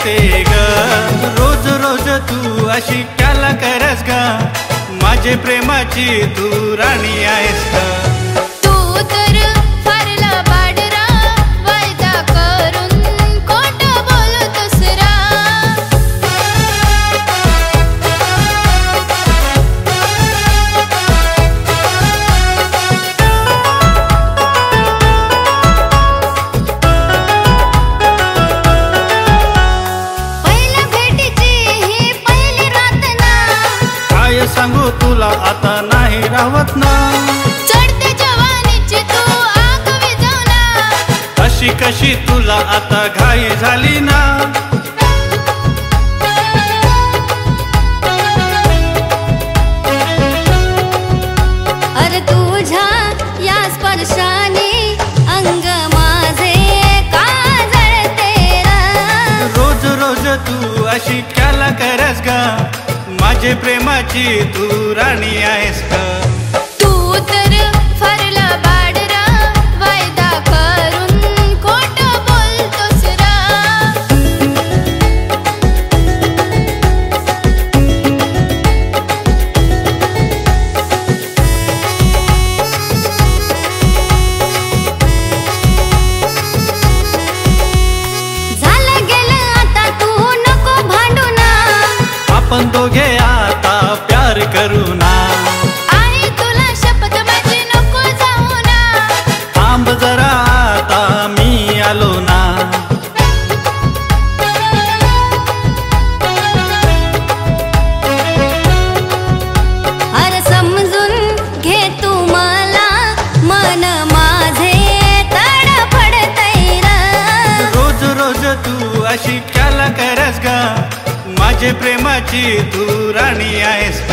करते ग, रोज रोज तू अशी क्याला करस ग, माझे प्रेमाची तू राणी आहेस ग। सांगू तुला आता नाही राहत ना, चढते जवानीची तू आग विझवना, अशी कशी तुला आता घाई झाली ना। अरे तुझ्या या स्पर्शाने अंग माझे का जळते रे, रोज रोज तू अशी क्याला करस ग, माझे प्रेमाची तू राणी आहेस ग। तू तर फरला बाडरा, वायदा करून खोट बोलतोस रा। झालं गेलं आता तू नको भांडू ना, आपण दोघे आता प्यार करू ना। आहे तुला शपथ माझी नको जाऊ ना, थांब जरा आता मी आलो ना। अरे समजून घे तू मला, मन माझे तडफडतंय रे, रोज रोज तू अशी क्याला करस ग, माझे प्रेमाची तू राणी आहेस ग।